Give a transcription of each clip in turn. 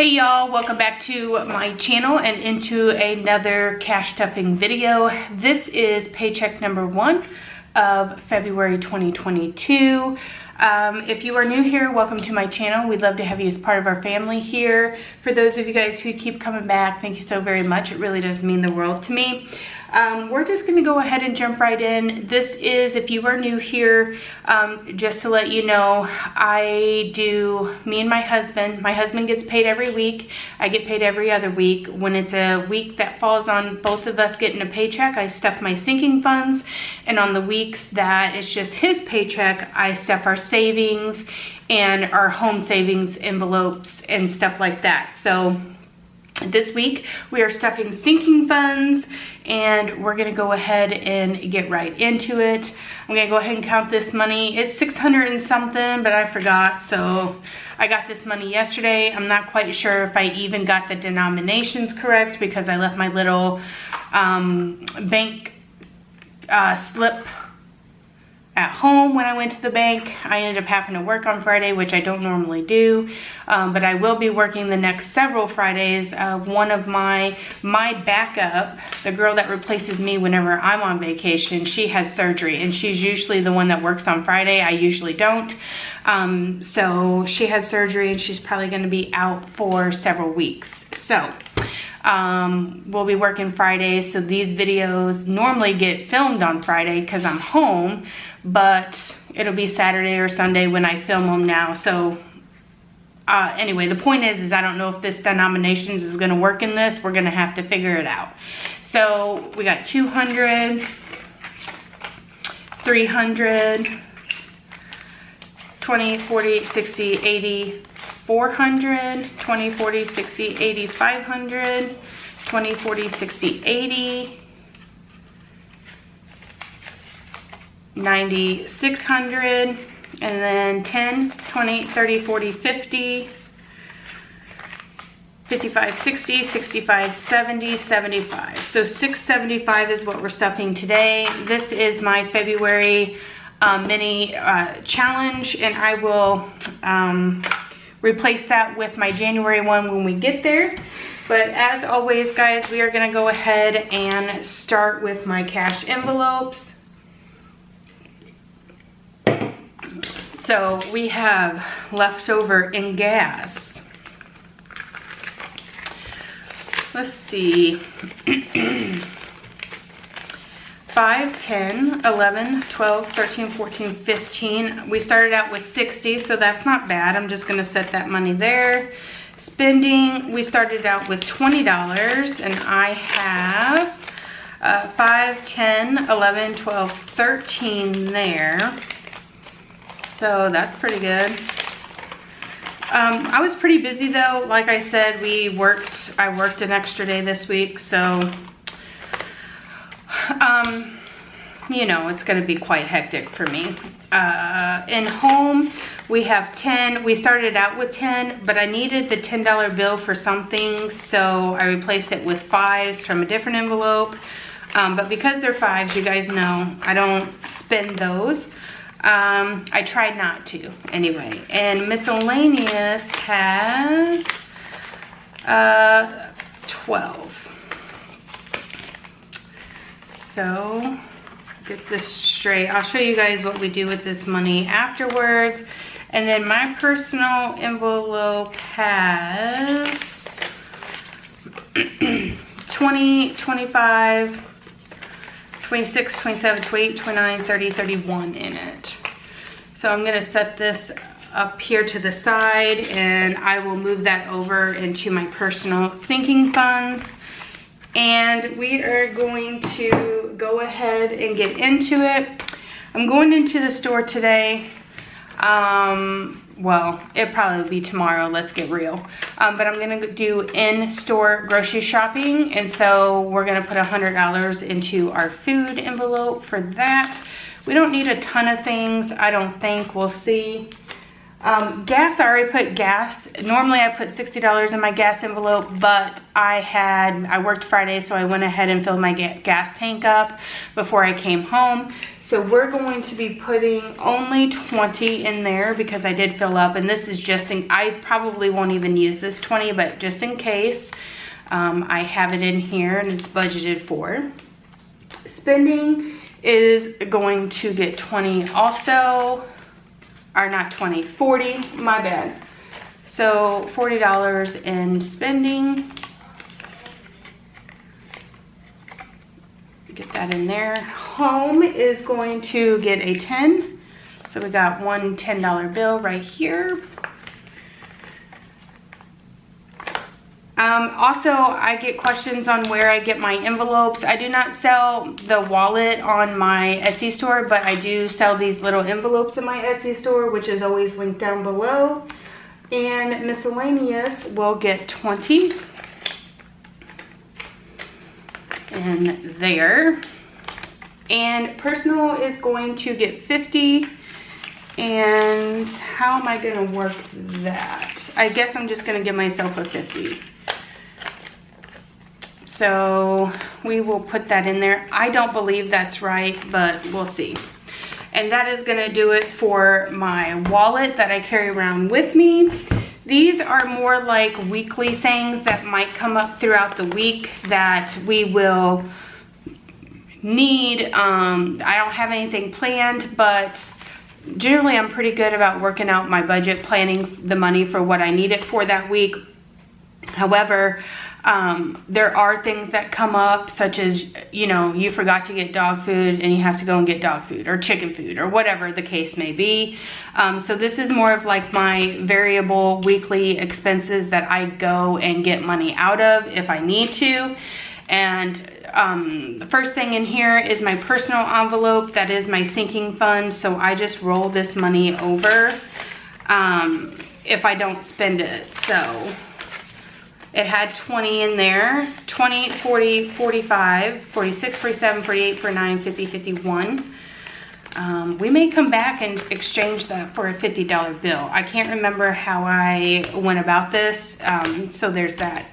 Hey y'all, welcome back to my channel and into another cash stuffing video. This is paycheck number 1 of February 2022. If you are new here, welcome to my channel. We'd love to have you as part of our family here. For those of you guys who keep coming back, thank you so very much. It really does mean the world to me. We're just going to go ahead and jump right in. This is, if you are new here, just to let you know, me and my husband gets paid every week. I get paid every other week. When it's a week that falls on both of us getting a paycheck, I stuff my sinking funds. And on the weeks that it's just his paycheck, I stuff our savings and our home savings envelopes and stuff like that. So this week we are stuffing sinking funds and we're gonna go ahead and get right into it. I'm gonna go ahead and count this money. It's 600 and something, but I forgot, so I got this money yesterday. I'm not quite sure if I even got the denominations correct because I left my little bank slip at home when I went to the bank. I ended up having to work on Friday, which I don't normally do, but I will be working the next several Fridays. One of my backup, the girl that replaces me whenever I'm on vacation, she has surgery and she's usually the one that works on Friday. I usually don't. So she has surgery and she's probably going to be out for several weeks. So we'll be working Fridays, so these videos normally get filmed on Friday because I'm home, but it'll be Saturday or Sunday when I film them now. So anyway, the point is I don't know if this denominations is going to work in this. We're going to have to figure it out. So we got 200, 300, 20, 40, 60, 80, 400, 20, 40, 60, 80, 500, 20, 40, 60, 80, 90, 600, and then 10, 20, 30, 40, 50, 55, 60, 65, 70, 75. So 675 is what we're stuffing today. This is my February mini challenge, and I will replace that with my January one when we get there. But as always, guys, we are gonna go ahead and start with my cash envelopes. So we have leftover in gas. Let's see. 5, 10, 11, 12, 13, 14, 15. We started out with 60, so that's not bad. I'm just gonna set that money there. Spending, we started out with $20, and I have 5, 10, 11, 12, 13 there. So that's pretty good. I was pretty busy though. Like I said, I worked an extra day this week, so you know, it's gonna be quite hectic for me. In home, we have 10. We started out with 10, but I needed the $10 bill for something, so I replaced it with 5s from a different envelope. But because they're 5s, you guys know, I don't spend those. I tried not to, anyway. And miscellaneous has 12. So, get this straight. I'll show you guys what we do with this money afterwards. And then my personal envelope has 20, 25, 26, 27, 28, 29, 30, 31 in it. So I'm gonna set this up here to the side and I will move that over into my personal sinking funds. And we are going to go ahead and get into it. I'm going into the store today. Well, it'll probably be tomorrow, let's get real. But I'm gonna do in-store grocery shopping, and so we're gonna put $100 into our food envelope for that. We don't need a ton of things, I don't think, we'll see. Gas, I already put gas. Normally I put $60 in my gas envelope, but I worked Friday, so I went ahead and filled my gas tank up before I came home. So we're going to be putting only 20 in there because I did fill up, and this is just in, I probably won't even use this 20, but just in case, I have it in here and it's budgeted for. Spending is going to get 20 also. Or not 20, 40, my bad. So $40 in spending. Get that in there. Home is going to get a 10. So we got one $10 bill right here. Also, I get questions on where I get my envelopes. I do not sell the wallet on my Etsy store, but I do sell these little envelopes in my Etsy store, which is always linked down below. And miscellaneous will get 20 in there. And personal is going to get 50. And how am I going to work that? I guess I'm just going to give myself a 50. So we will put that in there. I don't believe that's right, but we'll see. And that is gonna do it for my wallet that I carry around with me. These are more like weekly things that might come up throughout the week that we will need. I don't have anything planned, but generally I'm pretty good about working out my budget, planning the money for what I need it for that week. However, there are things that come up, such as, you know, you forgot to get dog food and you have to go and get dog food or chicken food or whatever the case may be. So this is more of like my variable weekly expenses that I go and get money out of if I need to. And the first thing in here is my personal envelope. That is my sinking fund. So I just roll this money over if I don't spend it. So it had 20 in there, 20, 40, 45, 46, 47, 48, 49, 50, 51. We may come back and exchange that for a $50 bill. I can't remember how I went about this, so there's that.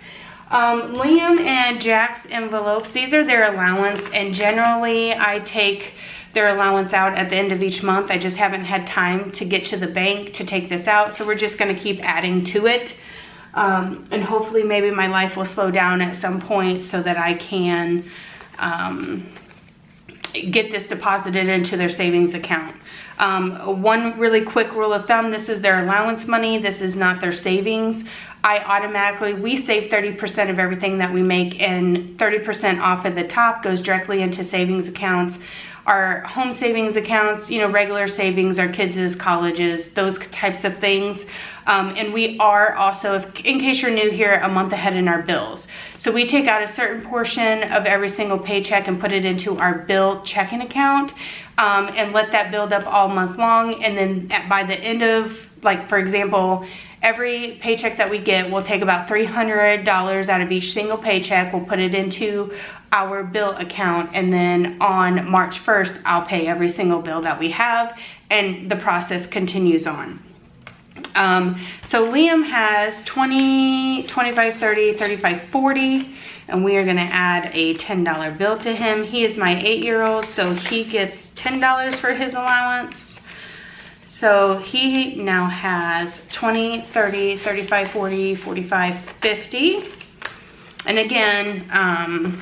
Liam and Jack's envelopes, these are their allowance, and generally I take their allowance out at the end of each month. I just haven't had time to get to the bank to take this out, so we're just gonna keep adding to it. And hopefully maybe my life will slow down at some point so that I can get this deposited into their savings account. One really quick rule of thumb, this is their allowance money, this is not their savings. We save 30% of everything that we make, and 30% off at the top goes directly into savings accounts. Our home savings accounts, you know, regular savings, our kids' colleges, those types of things. And we are also, in case you're new here, a month ahead in our bills. So we take out a certain portion of every single paycheck and put it into our bill checking account and let that build up all month long. And then by the end of, like, for example, every paycheck that we get, we'll take about $300 out of each single paycheck. We'll put it into our bill account, and then on March 1st, I'll pay every single bill that we have, and the process continues on. So Liam has 20, 25, 30, 35, 40, and we are gonna add a $10 bill to him. He is my 8-year-old, so he gets $10 for his allowance. So he now has 20, 30, 35, 40, 45, 50. And again,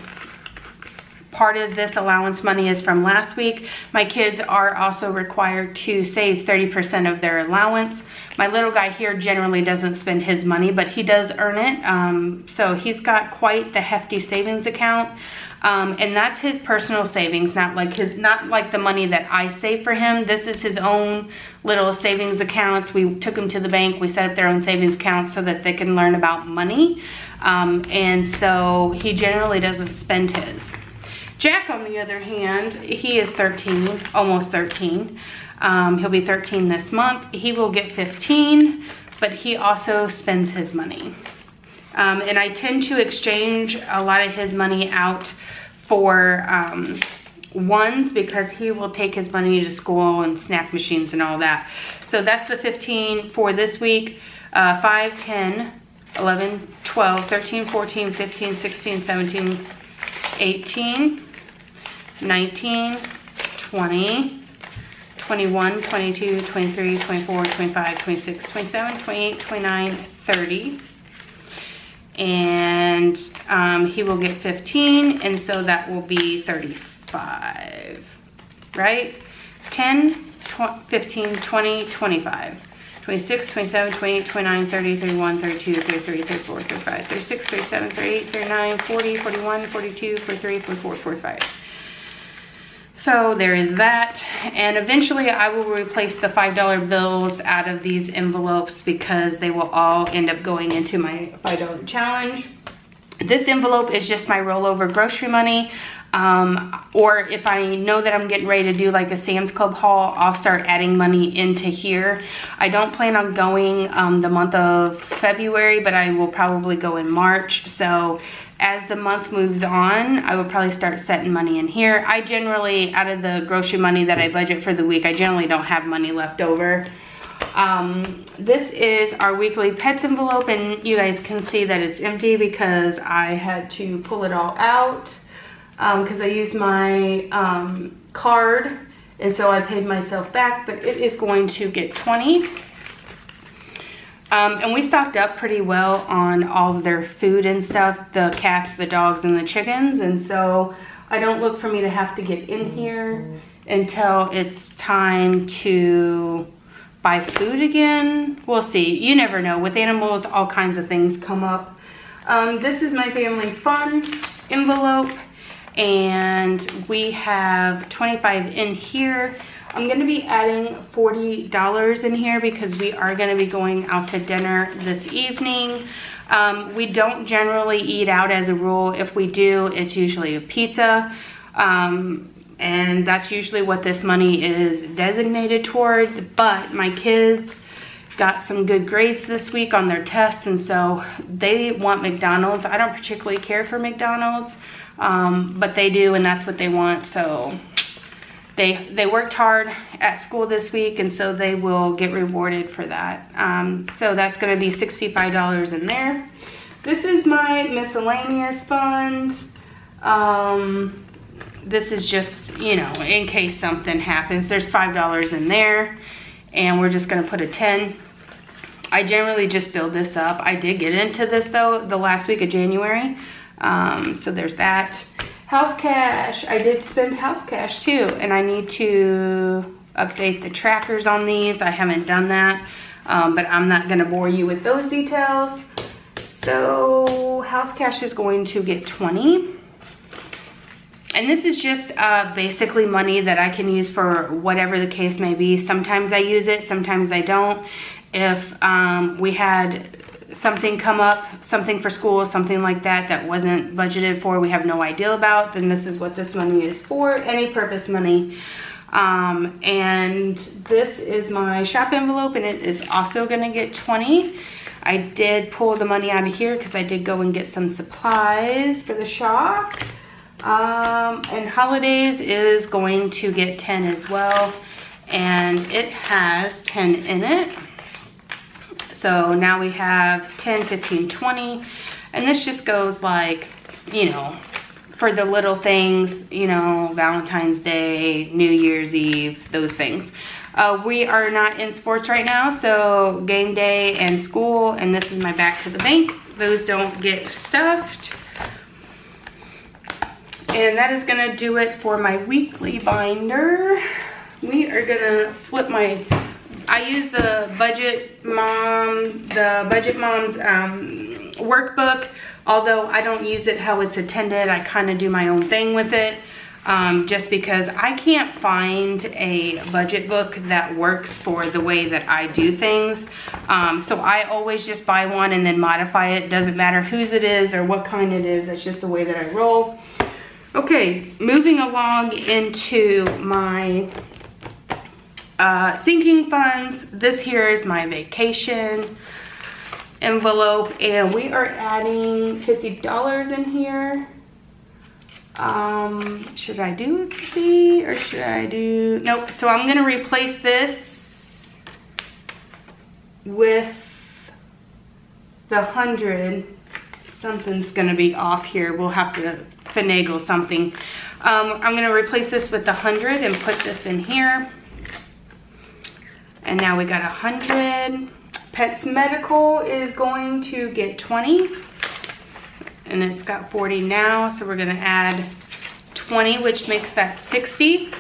part of this allowance money is from last week. My kids are also required to save 30% of their allowance. My little guy here generally doesn't spend his money, but he does earn it. So he's got quite the hefty savings account. And that's his personal savings, not like the money that I save for him. This is his own little savings accounts. We took him to the bank. We set up their own savings accounts so that they can learn about money. And so he generally doesn't spend his. Jack, on the other hand, he is 13, almost 13. He'll be 13 this month. He will get 15, but he also spends his money. And I tend to exchange a lot of his money out for ones because he will take his money to school and snack machines and all that. So that's the 15 for this week. 5, 10, 11, 12, 13, 14, 15, 16, 17, 18, 19, 20, 21, 22, 23, 24, 25, 26, 27, 28, 29, 30. And he will get 15, and so that will be 35, right? 10, 15, 20, 25, 26, 27, 28, 29, 30, 31, 32, 33, 34, 35, 36, 37, 38, 39, 40, 41, 42, 43, 44, 45. So there is that, and eventually I will replace the $5 bills out of these envelopes because they will all end up going into my $5 challenge. This envelope is just my rollover grocery money, or if I know that I'm getting ready to do like a Sam's Club haul, I'll start adding money into here. I don't plan on going the month of February, but I will probably go in March. So as the month moves on, I will probably start setting money in here. I generally, out of the grocery money that I budget for the week, I generally don't have money left over. This is our weekly pets envelope, and you guys can see that it's empty because I had to pull it all out because I used my card, and so I paid myself back, but it is going to get 20. And we stocked up pretty well on all of their food and stuff, the cats, the dogs, and the chickens. And so I don't look for me to have to get in here until it's time to buy food again. We'll see. You never know. With animals, all kinds of things come up. This is my family fun envelope, and we have 25 in here. I'm going to be adding $40 in here because we are going to be going out to dinner this evening. We don't generally eat out as a rule. If we do, it's usually a pizza. And that's usually what this money is designated towards. But my kids got some good grades this week on their tests, and so they want McDonald's. I don't particularly care for McDonald's, but they do, and that's what they want. So they worked hard at school this week, and so they will get rewarded for that. So that's going to be $65 in there. This is my miscellaneous fund. This is just, you know, in case something happens. There's $5 in there, and we're just going to put a 10. I generally just build this up. I did get into this though the last week of January. So there's that. House cash, I did spend house cash too, and I need to update the trackers on these. I haven't done that, but I'm not gonna bore you with those details. So house cash is going to get 20. And this is just basically money that I can use for whatever the case may be. Sometimes I use it, sometimes I don't. If we had something come up, something for school, something like that, that wasn't budgeted for, we have no idea about, then this is what this money is for, any purpose money. And this is my shop envelope, and it is also gonna get 20. I did pull the money out of here because I did go and get some supplies for the shop. And holidays is going to get 10 as well, and it has 10 in it. So now we have 10, 15, 20, and this just goes like, you know, for the little things, you know, Valentine's Day, New Year's Eve, those things. We are not in sports right now, so game day and school, and this is my back to the bank. Those don't get stuffed. And that is gonna do it for my weekly binder. We are gonna flip my, I use the Budget Mom's workbook. Although I don't use it how it's intended, I kind of do my own thing with it. Just because I can't find a budget book that works for the way that I do things. So I always just buy one and then modify it. Doesn't matter whose it is or what kind it is, it's just the way that I roll. Okay, moving along into my sinking funds. This here is my vacation envelope, and we are adding $50 in here. Should I do 50 or should I do, nope. So I'm gonna replace this with the 100. Something's gonna be off here. We'll have to finagle something. I'm gonna replace this with the 100 and put this in here. And now we got 100. Pets Medical is going to get 20. And it's got 40 now, so we're gonna add 20, which makes that 60.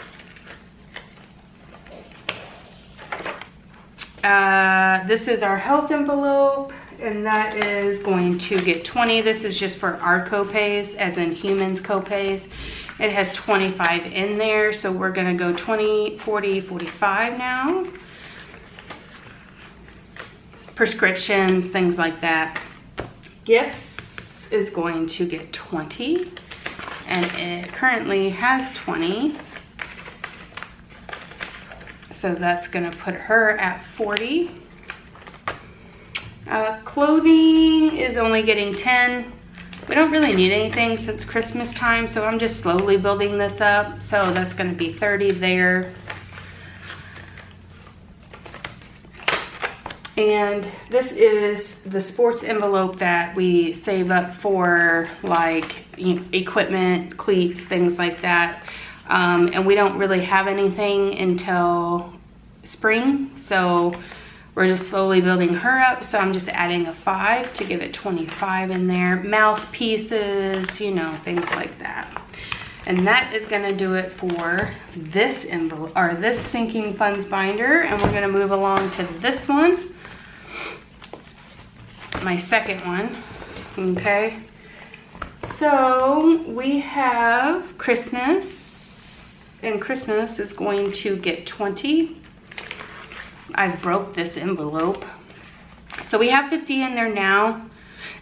This is our health envelope, and that is going to get 20. This is just for our copays, as in humans copays. It has 25 in there, so we're gonna go 20, 40, 45 now. Prescriptions, things like that. Gifts is going to get 20, and it currently has 20. So that's gonna put her at 40. Clothing is only getting 10. We don't really need anything since Christmas time, so I'm just slowly building this up. So that's gonna be 30 there. And this is the sports envelope that we save up for, like, you know, equipment, cleats, things like that. And we don't really have anything until spring, so we're just slowly building her up. So I'm just adding a 5 to give it 25 in there. Mouthpieces, you know, things like that. And that is gonna do it for this envelope, or this sinking funds binder. And we're gonna move along to this one, my second one. Okay, so we have Christmas, and Christmas is going to get 20. I broke this envelope. So we have 50 in there now,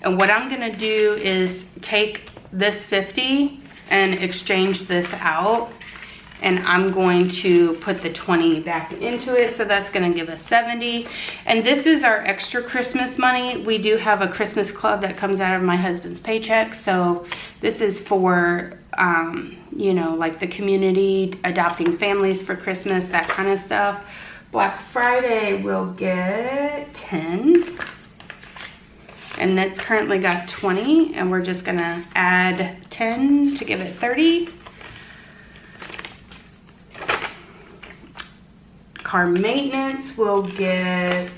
and what I'm gonna do is take this 50 and exchange this out, and I'm going to put the 20 back into it, so that's gonna give us 70. And this is our extra Christmas money. We do have a Christmas club that comes out of my husband's paycheck, so this is for, you know, like the community, adopting families for Christmas, that kind of stuff. Black Friday will get 10. And that's currently got 20, and we're just gonna add 10 to give it 30. Car maintenance will get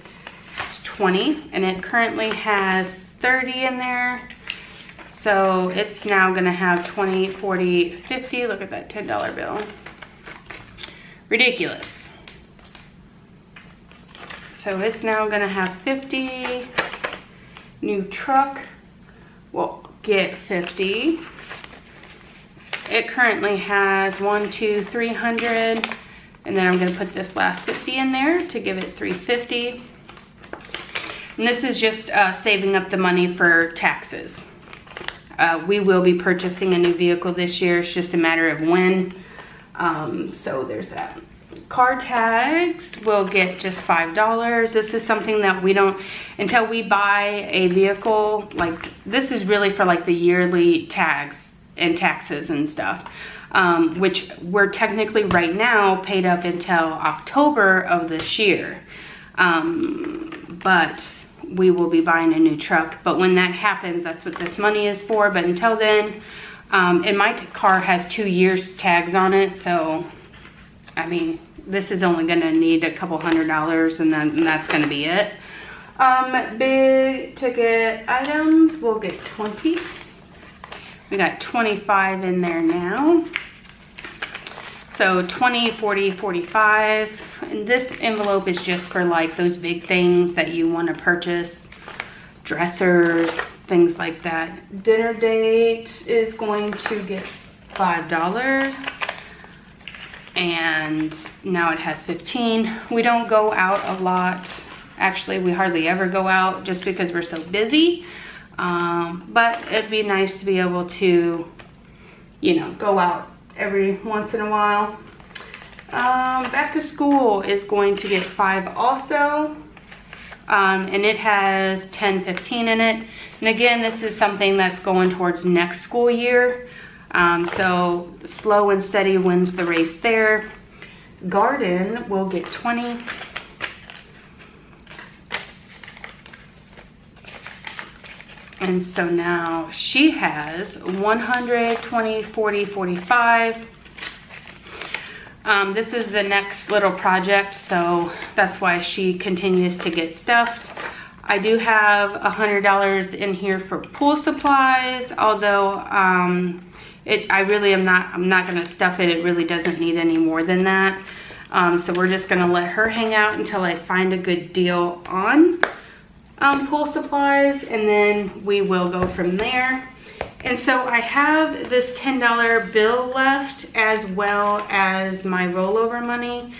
20, and it currently has 30 in there. So it's now gonna have 20, 40, 50. Look at that $10 bill. Ridiculous. So it's now gonna have 50. New truck will get 50. It currently has 1, 2, 300. And then I'm gonna put this last 50 in there to give it 350. And this is just saving up the money for taxes. We will be purchasing a new vehicle this year. It's just a matter of when. So there's that. Car tags will get just $5. This is something that we don't, until we buy a vehicle, like this is really for like the yearly tags and taxes and stuff. Which we're technically right now paid up until October of this year. But we will be buying a new truck. But when that happens, that's what this money is for. But until then, and my car has 2 years tags on it. So, I mean, this is only gonna need a couple $100, and then that's gonna be it. Big ticket items will get 20. We got 25 in there now. So 20, 40, 45. And this envelope is just for like those big things that you want to purchase. Dressers, things like that. Dinner date is going to get $5. And now it has 15. We don't go out a lot. Actually, we hardly ever go out just because we're so busy. But it'd be nice to be able to, you know, go out every once in a while. Back to school is going to get 5 also. And it has 10, 15 in it. And again, this is something that's going towards next school year. So slow and steady wins the race there. Garden will get 20. And so now she has 100, 20, 40, 45. This is the next little project, so that's why she continues to get stuffed. I do have $100 in here for pool supplies, although I'm not gonna stuff it. It really doesn't need any more than that. So we're just gonna let her hang out until I find a good deal on pool supplies, and then we will go from there. And so I have this $10 bill left, as well as my rollover money.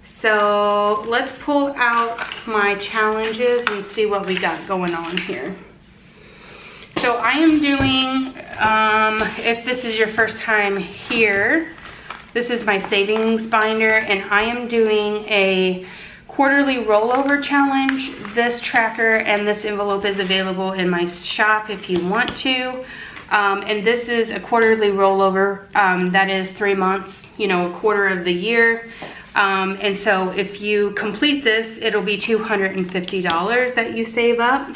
So let's pull out my challenges and see what we got going on here. So I am doing, if this is your first time here, this is my savings binder, and I am doing a quarterly rollover challenge. This tracker and this envelope is available in my shop if you want to. And this is a quarterly rollover, that is 3 months, you know, a quarter of the year. And so if you complete this, it'll be $250 that you save up.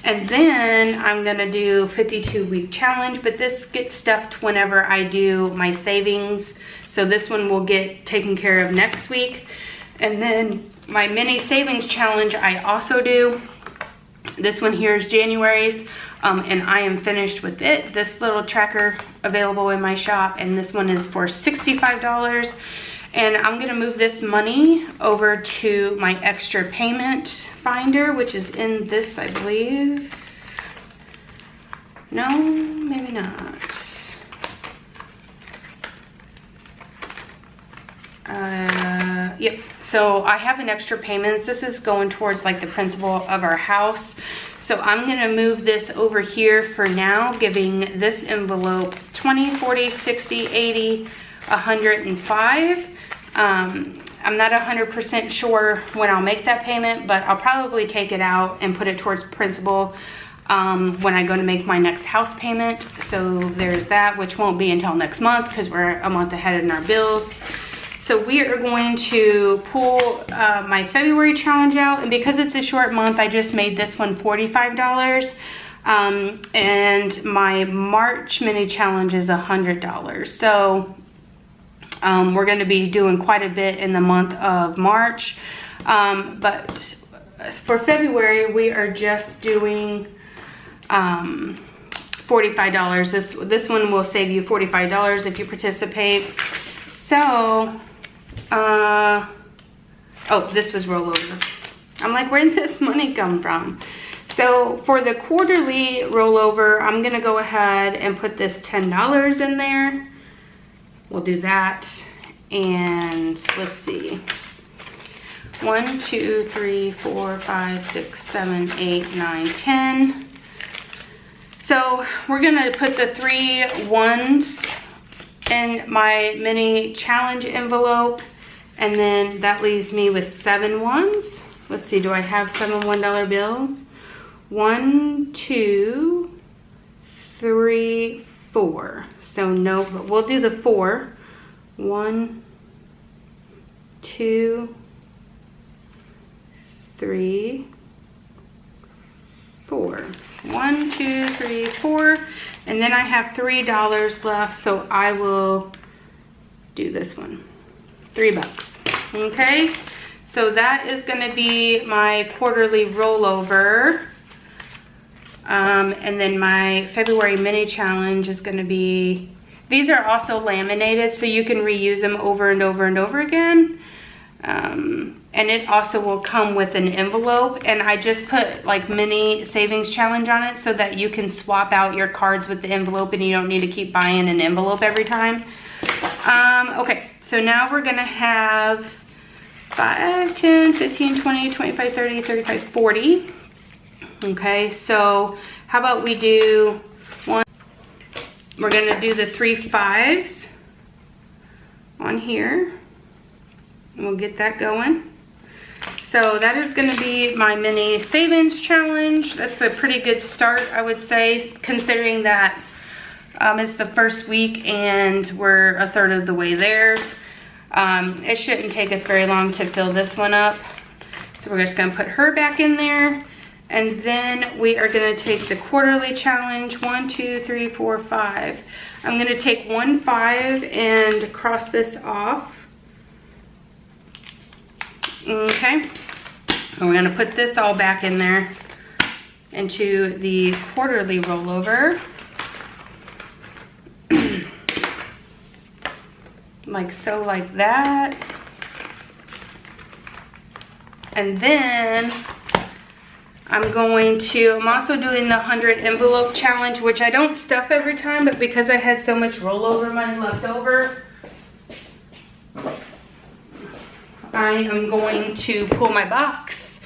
And then I'm gonna do 52-week challenge, but this gets stuffed whenever I do my savings. So this one will get taken care of next week. And then my mini savings challenge I also do. This one here is January's, and I am finished with it. This little tracker available in my shop, and this one is for $65. And I'm gonna move this money over to my extra payment binder, which is in this, I believe. No, maybe not. Yep. So I have an extra payments. This is going towards like the principal of our house. So I'm gonna move this over here for now, giving this envelope 20, 40, 60, 80, 105. I'm not 100% sure when I'll make that payment, but I'll probably take it out and put it towards principal when I go to make my next house payment. So there's that, which won't be until next month because we're a month ahead in our bills. So we are going to pull my February challenge out, and because it's a short month, I just made this one $45. And my March mini challenge is $100. So we're going to be doing quite a bit in the month of March. But for February, we are just doing $45. This one will save you $45 if you participate. So, oh, this was rollover. I'm like, where did this money come from? So for the quarterly rollover, I'm gonna go ahead and put this $10 in there. We'll do that. And let's see. 1, 2, 3, 4, 5, 6, 7, 8, 9, 10. So we're gonna put the 3 ones in my mini challenge envelope, and then that leaves me with 7 ones. Let's see, do I have 7 $1 bills? 1, 2, 3, 4. So no, but we'll do the 4. 1, 2, 3, 4. 1, 2, 3, 4. And then I have $3 left, so I will do this one. $3. Okay, so that is gonna be my quarterly rollover. And then my February mini challenge is gonna be, these are also laminated, so you can reuse them over and over and over again. And it also will come with an envelope, and I just put like mini savings challenge on it so that you can swap out your cards with the envelope and you don't need to keep buying an envelope every time. Okay, so now we're gonna have 5, 10, 15, 20, 25, 30, 35, 40. Okay, so how about we do one? We're gonna do the 3 5s on here, and we'll get that going. So that is gonna be my mini savings challenge. That's a pretty good start, I would say, considering that It's the first week and we're a third of the way there. It shouldn't take us very long to fill this one up. So we're just gonna put her back in there. And then we are gonna take the quarterly challenge, 1, 2, 3, 4, 5. I'm gonna take 1, 5 and cross this off. Okay, and we're gonna put this all back in there into the quarterly rollover. Like so, like that. And then I'm also doing the 100 envelope challenge, which I don't stuff every time, but because I had so much rollover money left over, I am going to pull my box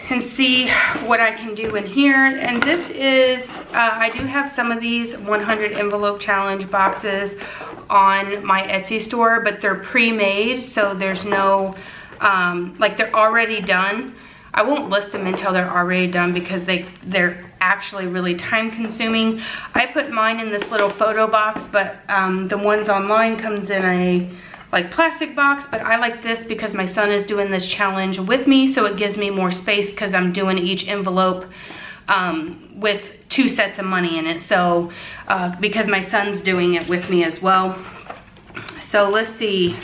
and see what I can do in here. And this is, I do have some of these 100 envelope challenge boxes on my Etsy store, but they're pre-made, so there's no, like they're already done. I won't list them until they're already done because they're actually really time consuming. I put mine in this little photo box, but the ones online comes in a like plastic box, but I like this because my son is doing this challenge with me, so it gives me more space because I'm doing each envelope with 2 sets of money in it. So because my son's doing it with me as well. So let's see,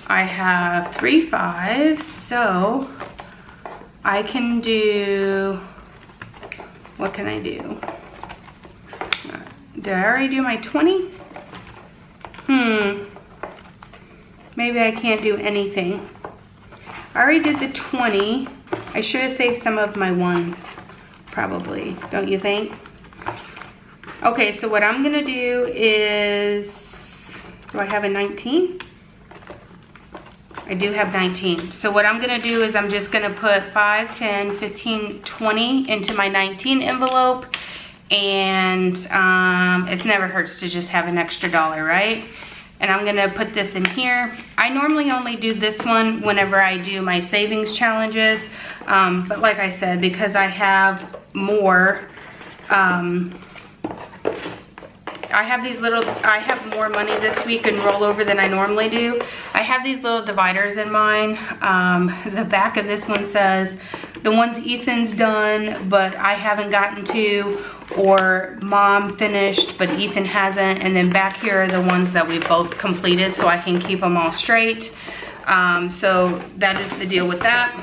I have 3 5s, so I can do, what can I do? Did I already do my 20? Maybe I can't do anything. I already did the 20. I should have saved some of my ones, probably, don't you think? Okay, so what I'm gonna do is, do I have a 19? I do have 19. So what I'm gonna do is I'm just gonna put 5, 10, 15, 20 into my 19 envelope, and it never hurts to just have an extra $1, right? And I'm gonna put this in here. I normally only do this one whenever I do my savings challenges, but like I said, because I have more, I have more money this week in rollover than I normally do. I have these little dividers in mine. The back of this one says, the ones Ethan's done, but I haven't gotten to, or Mom finished, but Ethan hasn't. And then back here are the ones that we both completed, so I can keep them all straight. So that is the deal with that.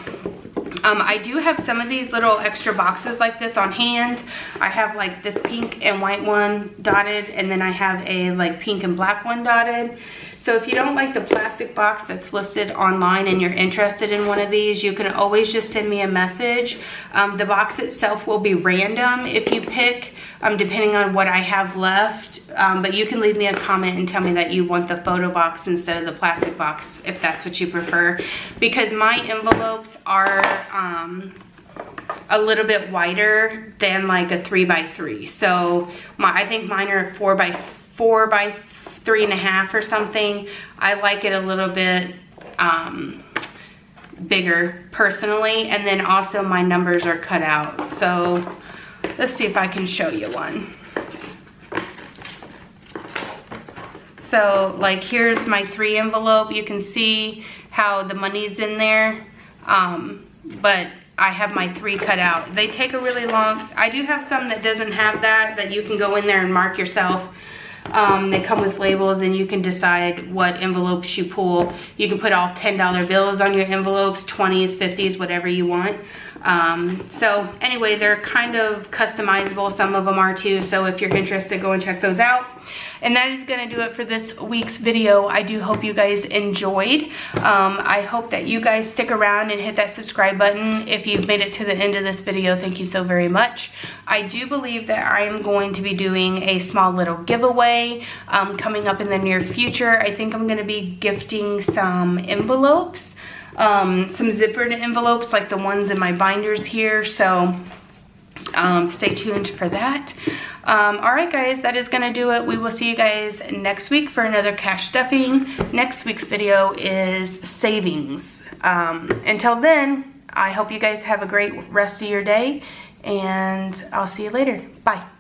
I do have some of these little extra boxes like this on hand. I have like this pink and white one dotted, and then I have a like pink and black one dotted. So if you don't like the plastic box that's listed online and you're interested in one of these, you can always just send me a message. The box itself will be random if you pick, depending on what I have left. But you can leave me a comment and tell me that you want the photo box instead of the plastic box, if that's what you prefer. Because my envelopes are a little bit wider than like a 3x3. So I think mine are 4x4 by 3.5 or something. I like it a little bit bigger personally, and then also my numbers are cut out. So let's see if I can show you one. So like here's my 3 envelope. You can see how the money's in there, but I have my 3 cut out. They take a really long, I do have some that doesn't have that you can go in there and mark yourself. They come with labels, and you can decide what envelopes you pull. You can put all $10 bills on your envelopes, 20s, 50s, whatever you want. So anyway, they're kind of customizable. Some of them are too. So if you're interested, go and check those out. And that is going to do it for this week's video. I do hope you guys enjoyed. I hope that you guys stick around and hit that subscribe button. If you've made it to the end of this video, thank you so very much. I do believe that I am going to be doing a small little giveaway coming up in the near future. I think I'm going to be gifting some envelopes. Some zippered envelopes like the ones in my binders here, so stay tuned for that. Alright guys, that is gonna do it. We will see you guys next week for another cash stuffing. Next week's video is savings. Until then, I hope you guys have a great rest of your day, and I'll see you later. Bye.